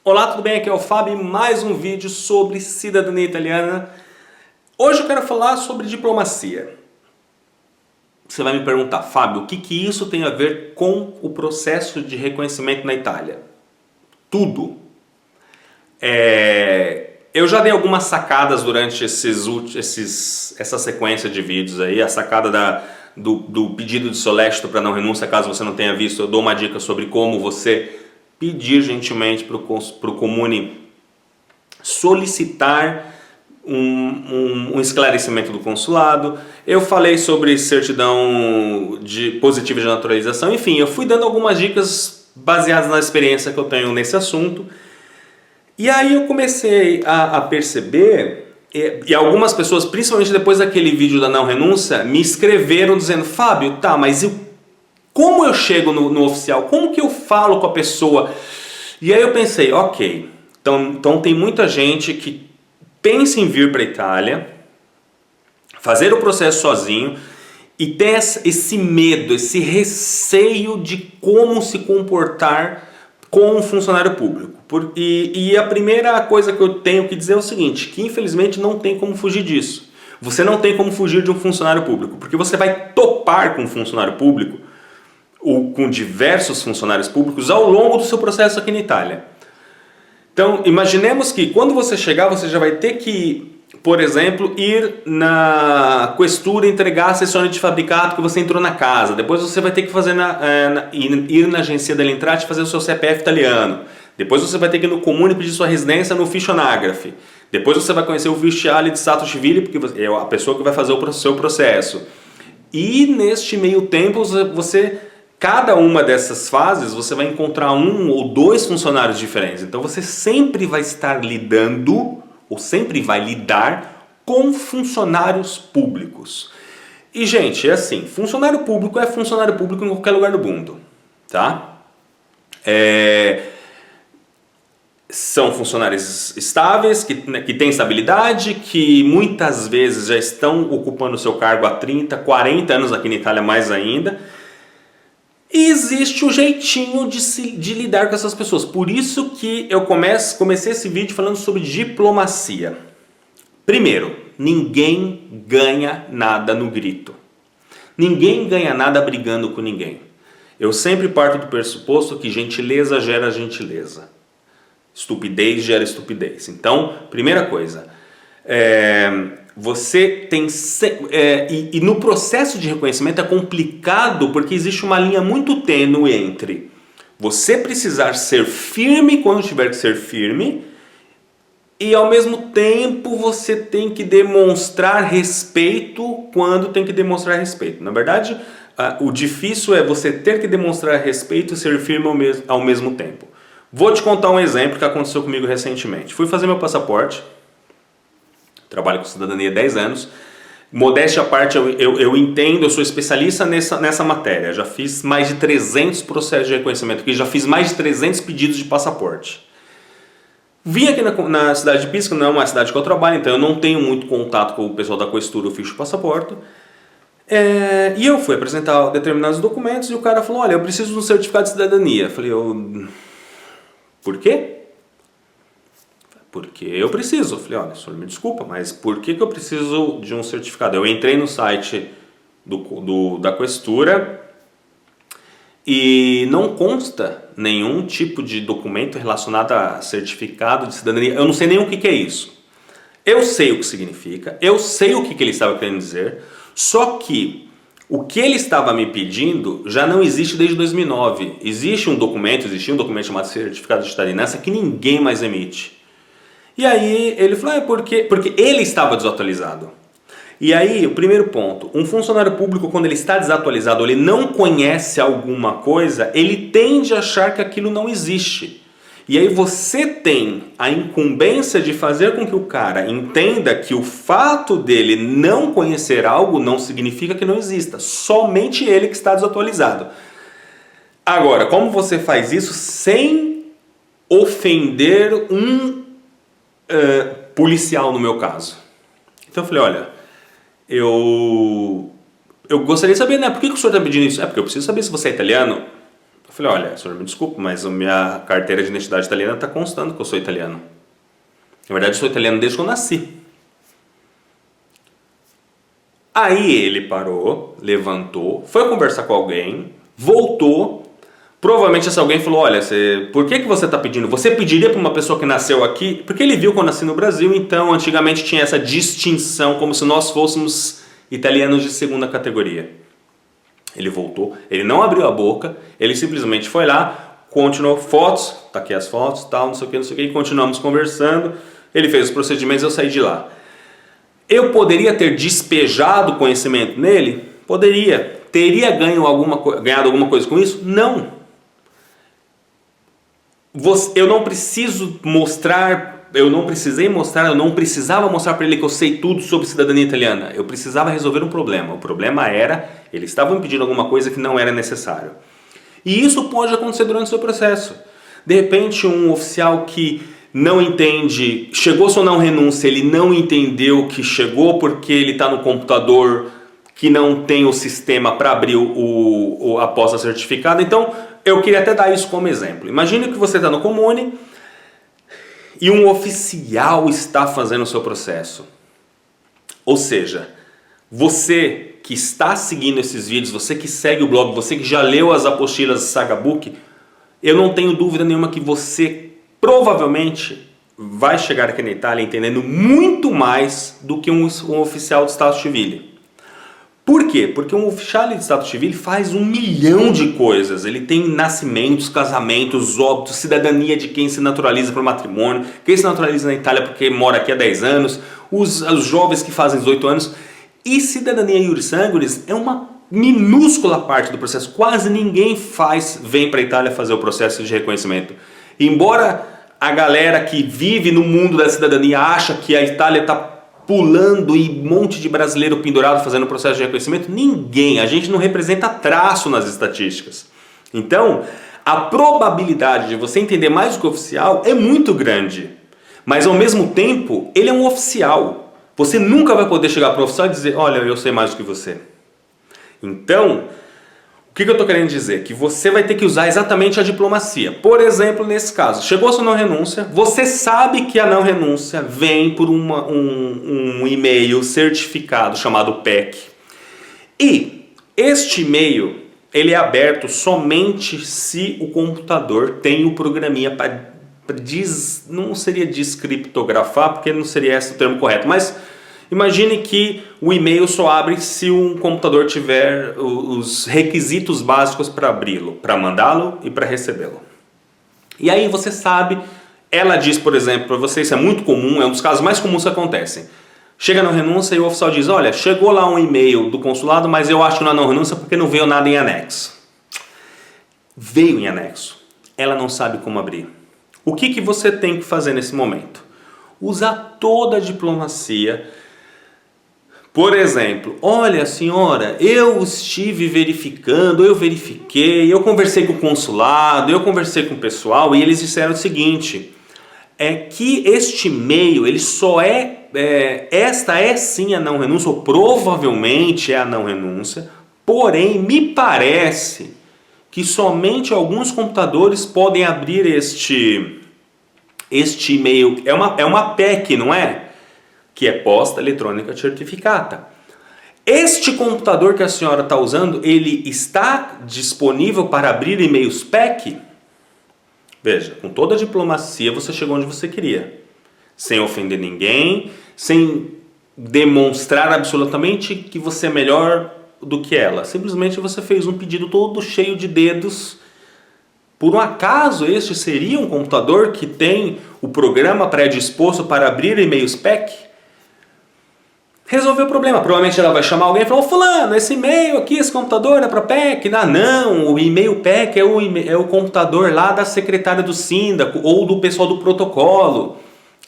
Olá, tudo bem? Aqui é o Fábio e mais um vídeo sobre cidadania italiana. Hoje eu quero falar sobre diplomacia. Você vai me perguntar, Fábio, o que isso tem a ver com o processo de reconhecimento na Itália? Tudo. Eu já dei algumas sacadas durante essa sequência de vídeos aí. A sacada do pedido de solécito para não renúncia, caso você não tenha visto, eu dou uma dica sobre como você pedir gentilmente para o comune solicitar um esclarecimento do consulado. Eu falei sobre certidão positiva de naturalização. Enfim, eu fui dando algumas dicas baseadas na experiência que eu tenho nesse assunto. E aí eu comecei a perceber, e algumas pessoas, principalmente depois daquele vídeo da não renúncia, me escreveram dizendo: Fábio, tá, mas como eu chego no oficial? Como que eu falo com a pessoa? E aí eu pensei, ok, então tem muita gente que pensa em vir para a Itália, fazer o processo sozinho e tem esse medo, esse receio de como se comportar com um funcionário público. E a primeira coisa que eu tenho que dizer é o seguinte, que infelizmente não tem como fugir disso. Você não tem como fugir de um funcionário público, porque você vai topar com um funcionário público ou com diversos funcionários públicos ao longo do seu processo aqui na Itália. Então, imaginemos que quando você chegar, você já vai ter que, por exemplo, ir na questura entregar a cessione de fabricato que você entrou na casa. Depois você vai ter que fazer ir na agência dell'Entrate fazer o seu CPF italiano. Depois você vai ter que ir no comune pedir sua residência no fiche anagrafe. Depois você vai conhecer o ufficiale di stato civile, porque é a pessoa que vai fazer o seu processo. E neste meio tempo, cada uma dessas fases você vai encontrar um ou dois funcionários diferentes. Então você sempre vai estar lidando, ou sempre vai lidar, com funcionários públicos. E gente, é assim, funcionário público é funcionário público em qualquer lugar do mundo, tá? São funcionários estáveis, que têm estabilidade, que muitas vezes já estão ocupando o seu cargo há 30, 40 anos, aqui na Itália mais ainda. E existe o jeitinho de lidar com essas pessoas. Por isso que eu comecei esse vídeo falando sobre diplomacia. Primeiro, ninguém ganha nada no grito. Ninguém ganha nada brigando com ninguém. Eu sempre parto do pressuposto que gentileza gera gentileza. Estupidez gera estupidez. Então, primeira coisa, você tem... E no processo de reconhecimento é complicado porque existe uma linha muito tênue entre você precisar ser firme quando tiver que ser firme e ao mesmo tempo você tem que demonstrar respeito quando tem que demonstrar respeito. Na verdade, o difícil é você ter que demonstrar respeito e ser firme ao mesmo tempo. Vou te contar um exemplo que aconteceu comigo recentemente. Fui fazer meu passaporte, trabalho com cidadania há 10 anos. Modéstia à parte, eu entendo, eu sou especialista nessa matéria. Já fiz mais de 300 processos de reconhecimento aqui, já fiz mais de 300 pedidos de passaporte. Vim aqui na cidade de Pisa, não é uma cidade que eu trabalho, então eu não tenho muito contato com o pessoal da questura, eu fiz o passaporte. E eu fui apresentar determinados documentos e o cara falou: olha, eu preciso de um certificado de cidadania. Eu falei: por quê? Porque eu preciso. Eu falei: olha, senhor, me desculpa, mas por que eu preciso de um certificado? Eu entrei no site da questura e não consta nenhum tipo de documento relacionado a certificado de cidadania. Eu não sei nem o que é isso. Eu sei o que significa, eu sei o que ele estava querendo dizer, só que o que ele estava me pedindo já não existe desde 2009. Existia um documento chamado certificado de cidadania que ninguém mais emite. E aí ele falou: porque ele estava desatualizado. E aí, o primeiro ponto, um funcionário público, quando ele está desatualizado, ele não conhece alguma coisa, ele tende a achar que aquilo não existe. E aí você tem a incumbência de fazer com que o cara entenda que o fato dele não conhecer algo não significa que não exista, somente ele que está desatualizado. Agora, como você faz isso sem ofender um policial, no meu caso? Então eu falei: olha, eu gostaria de saber, né? Por que o senhor está pedindo isso? Porque eu preciso saber se você é italiano. Eu falei, olha, senhor, me desculpe, mas a minha carteira de identidade italiana está constando que eu sou italiano. Na verdade, eu sou italiano desde que eu nasci. Aí ele parou, levantou, foi conversar com alguém, voltou. Provavelmente esse alguém falou, olha, por que você está pedindo? Você pediria para uma pessoa que nasceu aqui? Porque ele viu que eu nasci no Brasil, então antigamente tinha essa distinção, como se nós fôssemos italianos de segunda categoria. Ele voltou, ele não abriu a boca, ele simplesmente foi lá, continuou fotos, tá aqui as fotos, tal, não sei o que, e continuamos conversando. Ele fez os procedimentos, eu saí de lá. Eu poderia ter despejado conhecimento nele? Poderia. Teria ganhado alguma coisa com isso? Não. Eu não precisava mostrar para ele que eu sei tudo sobre cidadania italiana. Eu precisava resolver um problema. O problema era, ele estava me pedindo alguma coisa que não era necessário. E isso pode acontecer durante o seu processo. De repente, um oficial que não entende, chegou sua não renúncia, ele não entendeu que chegou porque ele está no computador que não tem o sistema para abrir a posta certificada. Então, eu queria até dar isso como exemplo. Imagine que você está no Comune e um oficial está fazendo o seu processo. Ou seja, você que está seguindo esses vídeos, você que segue o blog, você que já leu as apostilas Saga Book, eu não tenho dúvida nenhuma que você provavelmente vai chegar aqui na Itália entendendo muito mais do que um oficial de Stato Civile. Por quê? Porque um oficial de Stato Civile faz 1 milhão de coisas. Ele tem nascimentos, casamentos, óbitos, cidadania de quem se naturaliza por matrimônio, quem se naturaliza na Itália porque mora aqui há 10 anos, os jovens que fazem 18 anos. E cidadania iuris sanguinis é uma minúscula parte do processo. Quase ninguém vem para a Itália fazer o processo de reconhecimento. Embora a galera que vive no mundo da cidadania acha que a Itália está pulando e um monte de brasileiro pendurado fazendo o processo de reconhecimento, a gente não representa traço nas estatísticas. Então, a probabilidade de você entender mais do que o oficial é muito grande. Mas ao mesmo tempo, ele é um oficial. Você nunca vai poder chegar para o oficial e dizer, olha, eu sei mais do que você. Então, o que eu estou querendo dizer? Que você vai ter que usar exatamente a diplomacia. Por exemplo, nesse caso, chegou a sua não renúncia, você sabe que a não renúncia vem por um e-mail certificado chamado PEC. E este e-mail, ele é aberto somente se o computador tem o programinha para não seria descriptografar, porque não seria esse o termo correto, mas imagine que o e-mail só abre se um computador tiver os requisitos básicos para abri-lo, para mandá-lo e para recebê-lo. E aí você sabe, ela diz, por exemplo, para você, isso é muito comum, é um dos casos mais comuns que acontecem. Chega na renúncia e o oficial diz, olha, chegou lá um e-mail do consulado, mas eu acho que não é não renúncia porque não veio nada em anexo. Veio em anexo. Ela não sabe como abrir. O que você tem que fazer nesse momento? Usar toda a diplomacia. Por exemplo, olha senhora, eu estive verificando, eu verifiquei, eu conversei com o consulado, eu conversei com o pessoal e eles disseram o seguinte, é que este e-mail, ele só esta é sim a não renúncia, ou provavelmente é a não renúncia, porém me parece que somente alguns computadores podem abrir este e-mail, é uma PEC, não é? Que é posta eletrônica certificata. Este computador que a senhora está usando, ele está disponível para abrir e-mails PEC? Veja, com toda a diplomacia você chegou onde você queria. Sem ofender ninguém, sem demonstrar absolutamente que você é melhor do que ela. Simplesmente você fez um pedido todo cheio de dedos. Por um acaso este seria um computador que tem o programa predisposto para abrir e-mails PEC? Resolveu o problema. Provavelmente ela vai chamar alguém e falar, fulano, esse e-mail aqui, esse computador é para PEC. Não, o e-mail PEC é o computador lá da secretária do síndaco ou do pessoal do protocolo.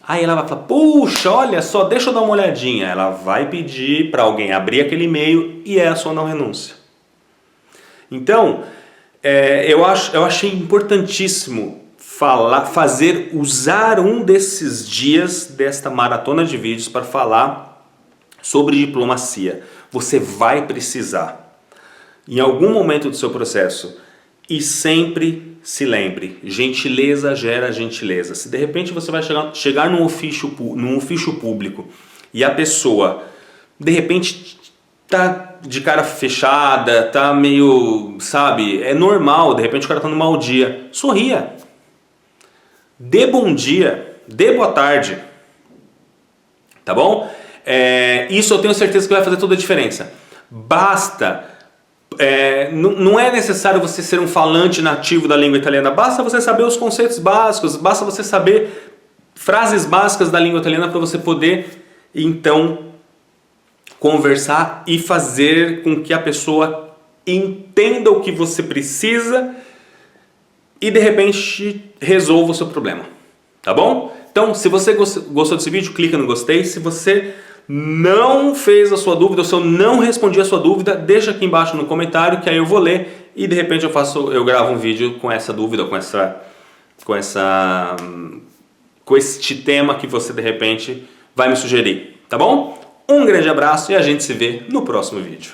Aí ela vai falar, puxa, olha só, deixa eu dar uma olhadinha. Ela vai pedir para alguém abrir aquele e-mail e é a sua não renúncia. Então, eu achei importantíssimo usar um desses dias desta maratona de vídeos para falar sobre diplomacia. Você vai precisar, em algum momento do seu processo, E sempre se lembre, gentileza gera gentileza. Se de repente você vai chegar num ofício público e a pessoa de repente tá de cara fechada, tá meio, sabe, é normal, de repente o cara tá num mau dia, sorria, dê bom dia, dê boa tarde, tá bom? Isso eu tenho certeza que vai fazer toda a diferença. Basta, não é necessário você ser um falante nativo da língua italiana, basta você saber os conceitos básicos, basta você saber frases básicas da língua italiana para você poder, então, conversar e fazer com que a pessoa entenda o que você precisa e de repente resolva o seu problema, tá bom? Então, se você gostou desse vídeo, clica no gostei. Se você não fez a sua dúvida, ou se eu não respondi a sua dúvida, deixa aqui embaixo no comentário que aí eu vou ler e de repente eu gravo um vídeo com essa dúvida, com este tema que você de repente vai me sugerir, tá bom? Um grande abraço e a gente se vê no próximo vídeo.